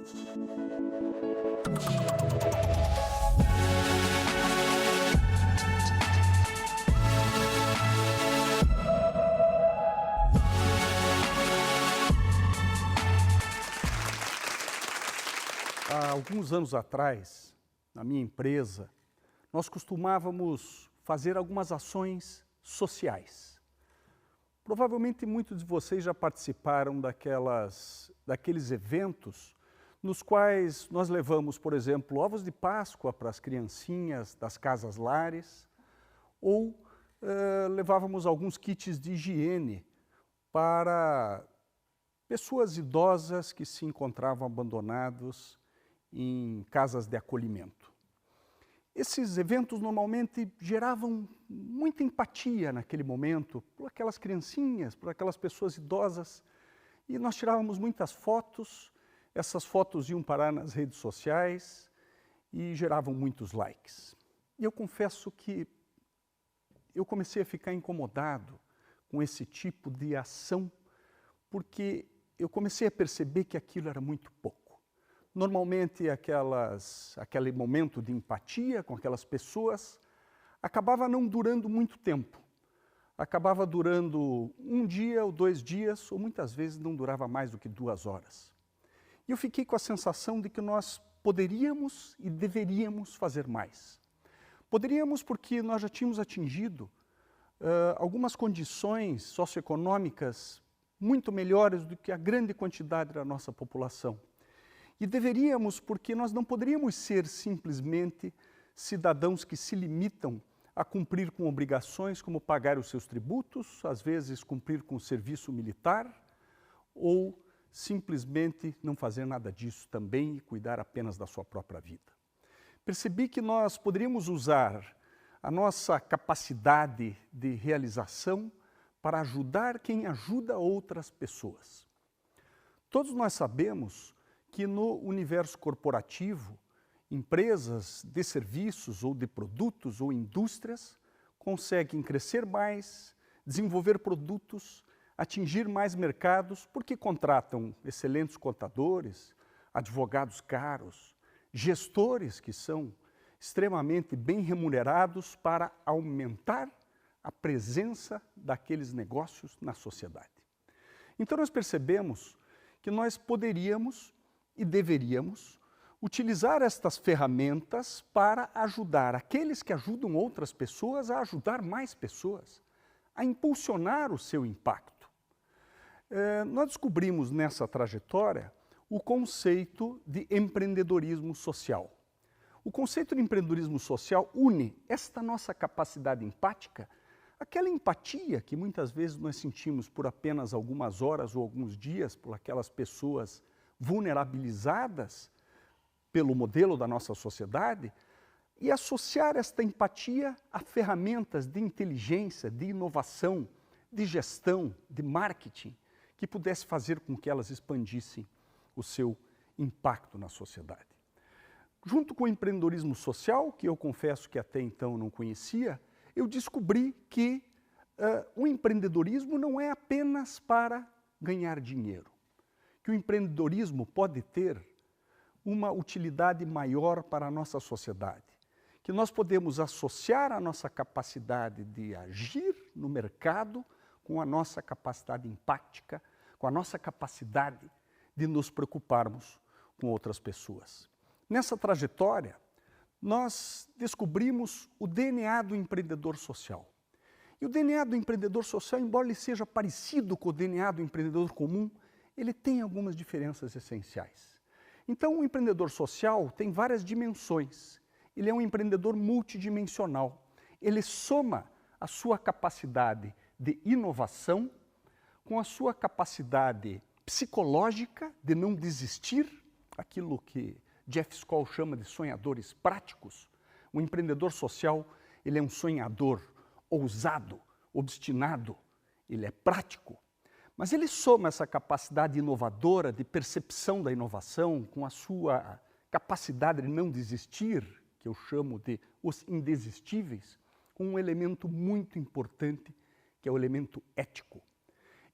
Há alguns anos atrás, na minha empresa, nós costumávamos fazer algumas ações sociais. Provavelmente muitos de vocês já participaram daqueles eventos nos quais nós levamos, por exemplo, ovos de Páscoa para as criancinhas das casas lares, ou levávamos alguns kits de higiene para pessoas idosas que se encontravam abandonados em casas de acolhimento. Esses eventos normalmente geravam muita empatia naquele momento, por aquelas criancinhas, por aquelas pessoas idosas, e nós tirávamos muitas fotos, essas fotos iam parar nas redes sociais e geravam muitos likes. E eu confesso que eu comecei a ficar incomodado com esse tipo de ação, porque eu comecei a perceber que aquilo era muito pouco. Normalmente, aquele momento de empatia com aquelas pessoas acabava não durando muito tempo. Acabava durando um dia ou 2 dias, ou muitas vezes não durava mais do que 2 horas. E eu fiquei com a sensação de que nós poderíamos e deveríamos fazer mais. Poderíamos porque nós já tínhamos atingido algumas condições socioeconômicas muito melhores do que a grande quantidade da nossa população. E deveríamos porque nós não poderíamos ser simplesmente cidadãos que se limitam a cumprir com obrigações como pagar os seus tributos, às vezes cumprir com o serviço militar, ou simplesmente não fazer nada disso também e cuidar apenas da sua própria vida. Percebi que nós poderíamos usar a nossa capacidade de realização para ajudar quem ajuda outras pessoas. Todos nós sabemos que no universo corporativo, empresas de serviços ou de produtos ou indústrias conseguem crescer mais, desenvolver produtos, atingir mais mercados, porque contratam excelentes contadores, advogados caros, gestores que são extremamente bem remunerados para aumentar a presença daqueles negócios na sociedade. Então nós percebemos que nós poderíamos e deveríamos utilizar estas ferramentas para ajudar aqueles que ajudam outras pessoas a ajudar mais pessoas, a impulsionar o seu impacto. Nós descobrimos nessa trajetória o conceito de empreendedorismo social. O conceito de empreendedorismo social une esta nossa capacidade empática, aquela empatia que muitas vezes nós sentimos por apenas algumas horas ou alguns dias por aquelas pessoas vulnerabilizadas pelo modelo da nossa sociedade, e associar esta empatia a ferramentas de inteligência, de inovação, de gestão, de marketing, que pudesse fazer com que elas expandissem o seu impacto na sociedade. Junto com o empreendedorismo social, que eu confesso que até então não conhecia, eu descobri que o empreendedorismo não é apenas para ganhar dinheiro, que o empreendedorismo pode ter uma utilidade maior para a nossa sociedade, que nós podemos associar a nossa capacidade de agir no mercado com a nossa capacidade empática, com a nossa capacidade de nos preocuparmos com outras pessoas. Nessa trajetória, nós descobrimos o DNA do empreendedor social. E o DNA do empreendedor social, embora ele seja parecido com o DNA do empreendedor comum, ele tem algumas diferenças essenciais. Então, o empreendedor social tem várias dimensões. Ele é um empreendedor multidimensional. Ele soma a sua capacidade de inovação com a sua capacidade psicológica de não desistir, aquilo que Jeff Skoll chama de sonhadores práticos. O empreendedor social, ele é um sonhador ousado, obstinado, ele é prático. Mas ele soma essa capacidade inovadora de percepção da inovação com a sua capacidade de não desistir, que eu chamo de os indesistíveis, com um elemento muito importante, que é o elemento ético.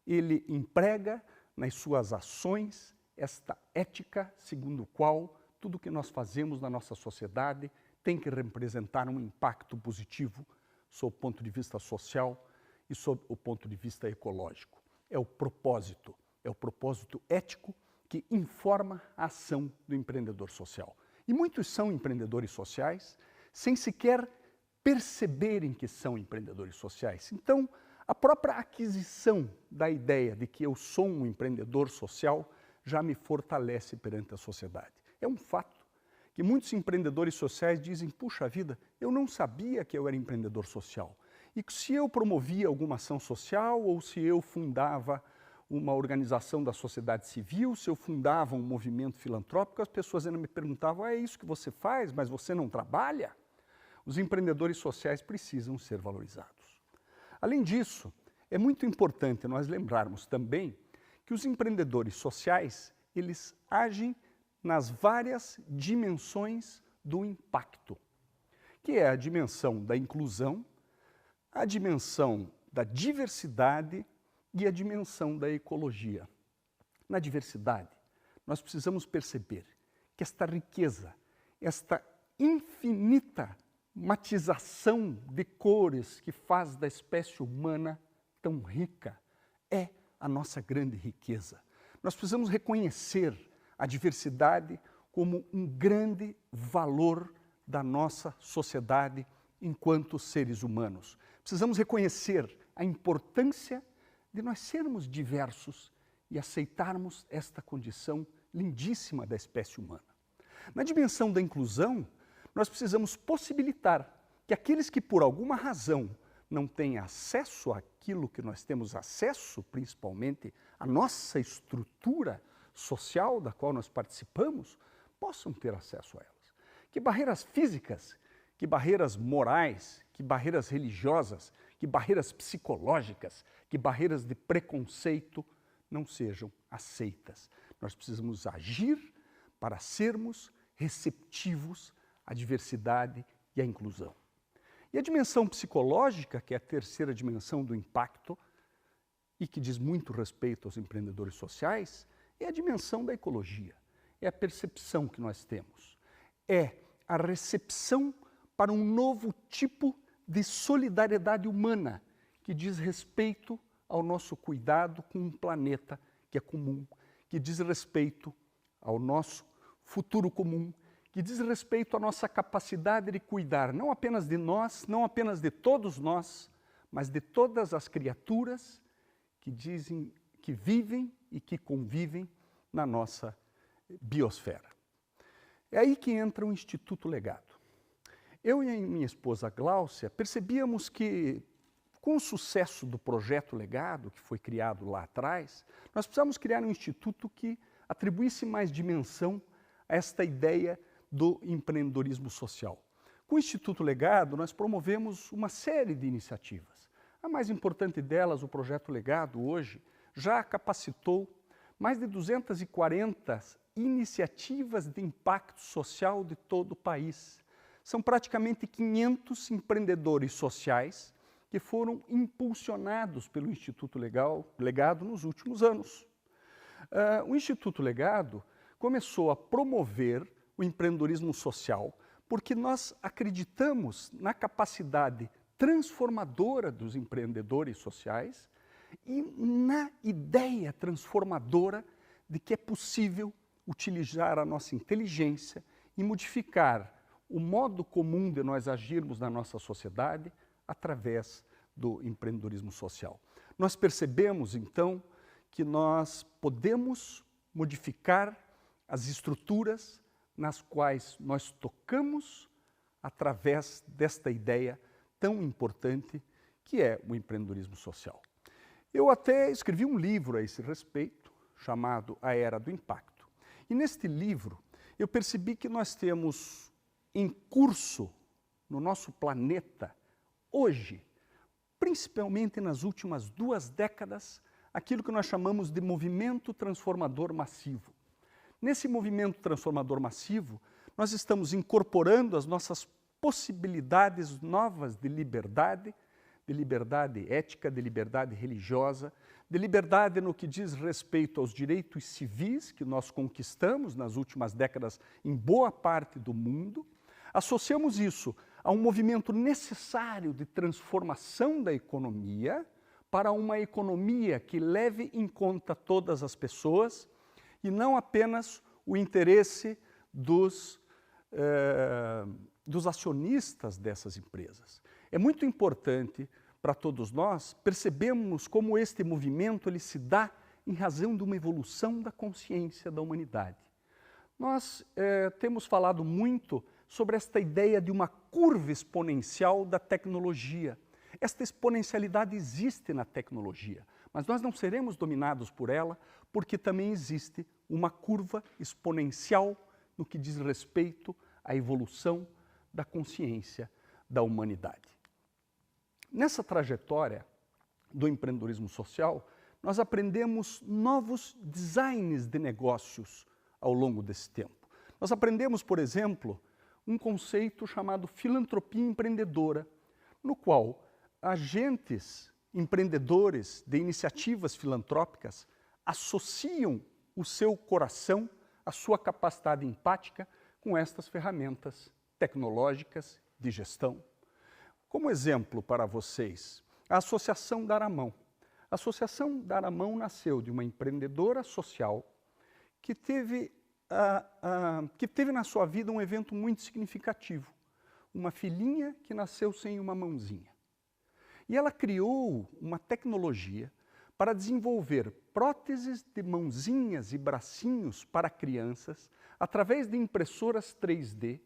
Ele emprega nas suas ações esta ética segundo a qual tudo que nós fazemos na nossa sociedade tem que representar um impacto positivo sob o ponto de vista social e sob o ponto de vista ecológico. É o propósito ético que informa a ação do empreendedor social. E muitos são empreendedores sociais sem sequer perceberem que são empreendedores sociais. Então, a própria aquisição da ideia de que eu sou um empreendedor social já me fortalece perante a sociedade. É um fato que muitos empreendedores sociais dizem, puxa vida, eu não sabia que eu era empreendedor social. E que se eu promovia alguma ação social ou se eu fundava uma organização da sociedade civil, se eu fundava um movimento filantrópico, as pessoas ainda me perguntavam, é isso que você faz, mas você não trabalha? Os empreendedores sociais precisam ser valorizados. Além disso, é muito importante nós lembrarmos também que os empreendedores sociais, eles agem nas várias dimensões do impacto, que é a dimensão da inclusão, a dimensão da diversidade e a dimensão da ecologia. Na diversidade, nós precisamos perceber que esta riqueza, esta infinita matização de cores que faz da espécie humana tão rica, é a nossa grande riqueza. Nós precisamos reconhecer a diversidade como um grande valor da nossa sociedade enquanto seres humanos. Precisamos reconhecer a importância de nós sermos diversos e aceitarmos esta condição lindíssima da espécie humana. Na dimensão da inclusão, nós precisamos possibilitar que aqueles que por alguma razão não têm acesso àquilo que nós temos acesso, principalmente a nossa estrutura social da qual nós participamos, possam ter acesso a elas. Que barreiras físicas, que barreiras morais, que barreiras religiosas, que barreiras psicológicas, que barreiras de preconceito não sejam aceitas. Nós precisamos agir para sermos receptivos à diversidade e à inclusão. E a dimensão psicológica, que é a terceira dimensão do impacto, e que diz muito respeito aos empreendedores sociais, é a dimensão da ecologia. É a percepção que nós temos. É a recepção para um novo tipo de solidariedade humana, que diz respeito ao nosso cuidado com um planeta que é comum, que diz respeito ao nosso futuro comum, que diz respeito à nossa capacidade de cuidar não apenas de nós, não apenas de todos nós, mas de todas as criaturas que vivem e que convivem na nossa biosfera. É aí que entra o Instituto Legado. Eu e a minha esposa Gláucia percebíamos que, com o sucesso do projeto Legado, que foi criado lá atrás, nós precisamos criar um instituto que atribuísse mais dimensão a esta ideia do empreendedorismo social. Com o Instituto Legado, nós promovemos uma série de iniciativas. A mais importante delas, o Projeto Legado, hoje, já capacitou mais de 240 iniciativas de impacto social de todo o país. São praticamente 500 empreendedores sociais que foram impulsionados pelo Instituto Legado nos últimos anos. O Instituto Legado começou a promover o empreendedorismo social porque nós acreditamos na capacidade transformadora dos empreendedores sociais e na ideia transformadora de que é possível utilizar a nossa inteligência e modificar o modo comum de nós agirmos na nossa sociedade através do empreendedorismo social. Nós percebemos, então, que nós podemos modificar as estruturas nas quais nós tocamos através desta ideia tão importante que é o empreendedorismo social. Eu até escrevi um livro a esse respeito, chamado A Era do Impacto. E neste livro eu percebi que nós temos em curso no nosso planeta, hoje, principalmente nas últimas 2 décadas, aquilo que nós chamamos de movimento transformador massivo. Nesse movimento transformador massivo, nós estamos incorporando as nossas possibilidades novas de liberdade, de liberdade ética, de liberdade religiosa, de liberdade no que diz respeito aos direitos civis que nós conquistamos nas últimas décadas em boa parte do mundo. Associamos isso a um movimento necessário de transformação da economia para uma economia que leve em conta todas as pessoas e não apenas o interesse dos acionistas dessas empresas. É muito importante para todos nós percebermos como este movimento ele se dá em razão de uma evolução da consciência da humanidade. Nós temos falado muito sobre esta ideia de uma curva exponencial da tecnologia. Esta exponencialidade existe na tecnologia, mas nós não seremos dominados por ela porque também existe uma curva exponencial no que diz respeito à evolução da consciência da humanidade. Nessa trajetória do empreendedorismo social, nós aprendemos novos designs de negócios ao longo desse tempo. Nós aprendemos, por exemplo, um conceito chamado filantropia empreendedora, no qual agentes empreendedores de iniciativas filantrópicas associam o seu coração, a sua capacidade empática com estas ferramentas tecnológicas de gestão. Como exemplo para vocês, a Associação Dar a Mão. A Associação Dar a Mão nasceu de uma empreendedora social que teve na sua vida um evento muito significativo, uma filhinha que nasceu sem uma mãozinha. E ela criou uma tecnologia para desenvolver próteses de mãozinhas e bracinhos para crianças através de impressoras 3D,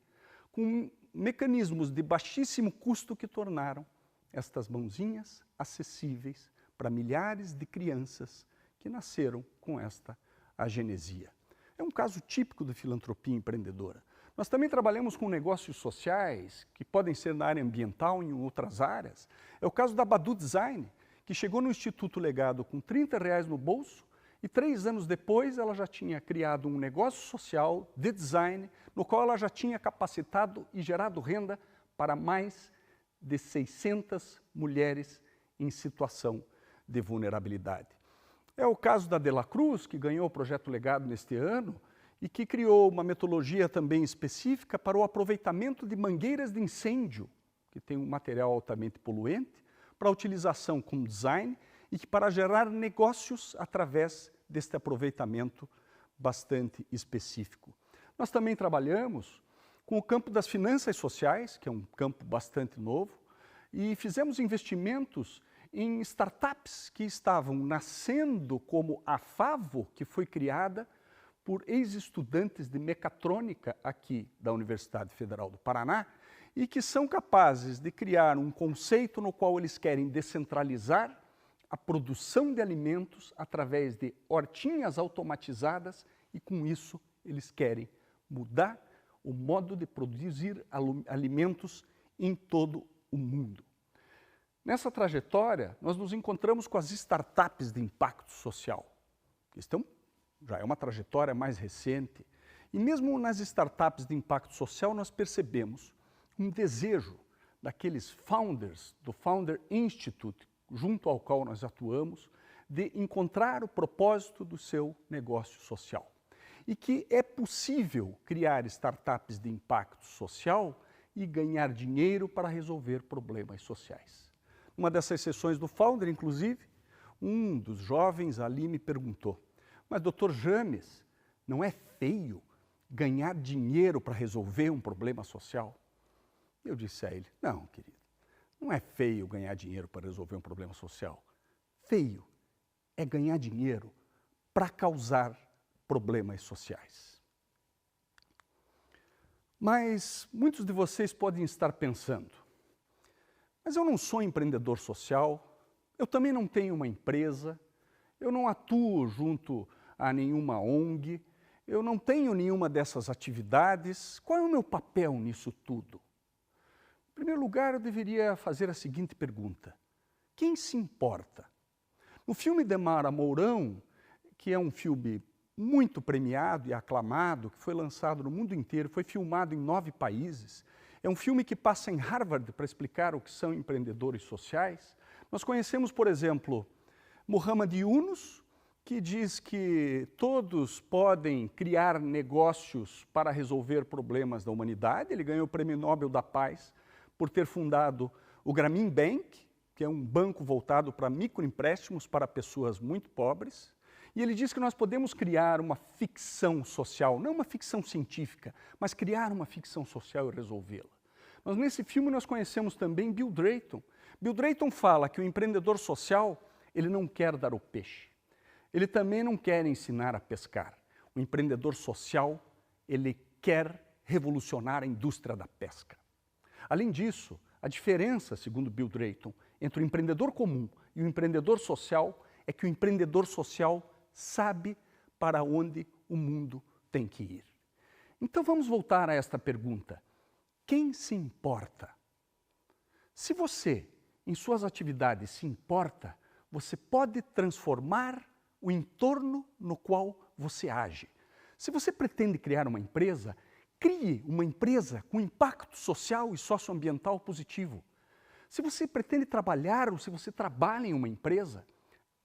com mecanismos de baixíssimo custo que tornaram estas mãozinhas acessíveis para milhares de crianças que nasceram com esta agenesia. É um caso típico de filantropia empreendedora. Nós também trabalhamos com negócios sociais, que podem ser na área ambiental e em outras áreas. É o caso da Badu Design, que chegou no Instituto Legado com R$30 no bolso e 3 anos depois ela já tinha criado um negócio social de design, no qual ela já tinha capacitado e gerado renda para mais de 600 mulheres em situação de vulnerabilidade. É o caso da De La Cruz, que ganhou o Projeto Legado neste ano e que criou uma metodologia também específica para o aproveitamento de mangueiras de incêndio, que tem um material altamente poluente, para utilização com design e que para gerar negócios através deste aproveitamento bastante específico. Nós também trabalhamos com o campo das finanças sociais, que é um campo bastante novo, e fizemos investimentos em startups que estavam nascendo como a Favo, que foi criada por ex-estudantes de mecatrônica aqui da Universidade Federal do Paraná e que são capazes de criar um conceito no qual eles querem descentralizar a produção de alimentos através de hortinhas automatizadas e com isso eles querem mudar o modo de produzir alimentos em todo o mundo. Nessa trajetória, nós nos encontramos com as startups de impacto social. Já é uma trajetória mais recente. E mesmo nas startups de impacto social, nós percebemos um desejo daqueles founders, do Founder Institute, junto ao qual nós atuamos, de encontrar o propósito do seu negócio social. E que é possível criar startups de impacto social e ganhar dinheiro para resolver problemas sociais. Uma dessas sessões do Founder, inclusive, um dos jovens ali me perguntou: mas, doutor James, não é feio ganhar dinheiro para resolver um problema social? Eu disse a ele: não, querido, não é feio ganhar dinheiro para resolver um problema social. Feio é ganhar dinheiro para causar problemas sociais. Mas muitos de vocês podem estar pensando: mas eu não sou empreendedor social, eu também não tenho uma empresa, eu não atuo junto a nenhuma ONG, eu não tenho nenhuma dessas atividades, qual é o meu papel nisso tudo? Em primeiro lugar, eu deveria fazer a seguinte pergunta: quem se importa? No filme de Mara Mourão, que é um filme muito premiado e aclamado, que foi lançado no mundo inteiro, foi filmado em 9 países, É um filme que passa em Harvard para explicar o que são empreendedores sociais. Nós conhecemos, por exemplo, Muhammad Yunus, que diz que todos podem criar negócios para resolver problemas da humanidade. Ele ganhou o Prêmio Nobel da Paz por ter fundado o Grameen Bank, que é um banco voltado para microempréstimos para pessoas muito pobres. E ele diz que nós podemos criar uma ficção social, não uma ficção científica, mas criar uma ficção social e resolvê-la. Mas nesse filme nós conhecemos também Bill Drayton. Bill Drayton fala que o empreendedor social, ele não quer dar o peixe. Ele também não quer ensinar a pescar. O empreendedor social, ele quer revolucionar a indústria da pesca. Além disso, a diferença, segundo Bill Drayton, entre o empreendedor comum e o empreendedor social é que o empreendedor social sabe para onde o mundo tem que ir. Então vamos voltar a esta pergunta. Quem se importa? Se você, em suas atividades, se importa, você pode transformar o entorno no qual você age. Se você pretende criar uma empresa, crie uma empresa com impacto social e socioambiental positivo. Se você pretende trabalhar ou se você trabalha em uma empresa,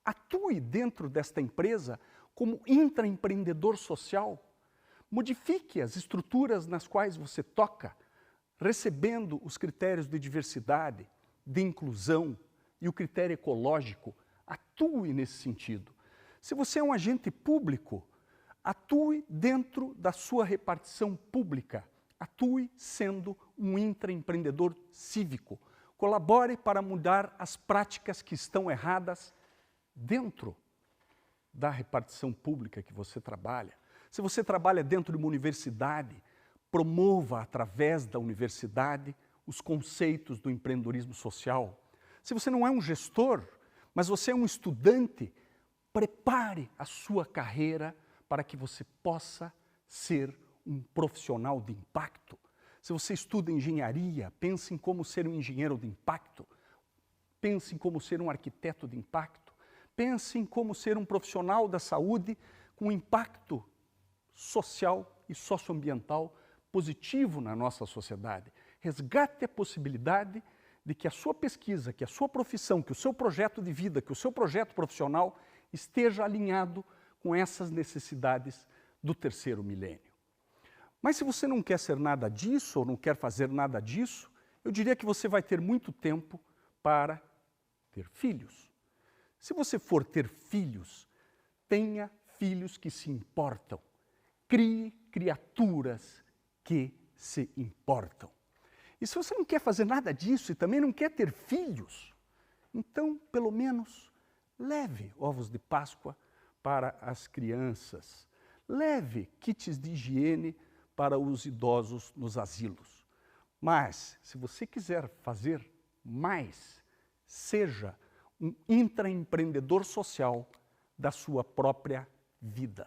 atue dentro desta empresa como intraempreendedor social. Modifique as estruturas nas quais você toca, recebendo os critérios de diversidade, de inclusão e o critério ecológico. Atue nesse sentido. Se você é um agente público, atue dentro da sua repartição pública. Atue sendo um intraempreendedor cívico. Colabore para mudar as práticas que estão erradas dentro da repartição pública que você trabalha. Se você trabalha dentro de uma universidade, promova através da universidade os conceitos do empreendedorismo social. Se você não é um gestor, mas você é um estudante, prepare a sua carreira para que você possa ser um profissional de impacto. Se você estuda engenharia, pense em como ser um engenheiro de impacto. Pense em como ser um arquiteto de impacto. Pense em como ser um profissional da saúde com impacto social e socioambiental positivo na nossa sociedade. Resgate a possibilidade de que a sua pesquisa, que a sua profissão, que o seu projeto de vida, que o seu projeto profissional esteja alinhado com essas necessidades do terceiro milênio. Mas se você não quer ser nada disso, ou não quer fazer nada disso, eu diria que você vai ter muito tempo para ter filhos. Se você for ter filhos, tenha filhos que se importam. Crie criaturas que se importam. E se você não quer fazer nada disso e também não quer ter filhos, então, pelo menos, leve ovos de Páscoa para as crianças. Leve kits de higiene para os idosos nos asilos. Mas, se você quiser fazer mais, seja um intraempreendedor social da sua própria vida.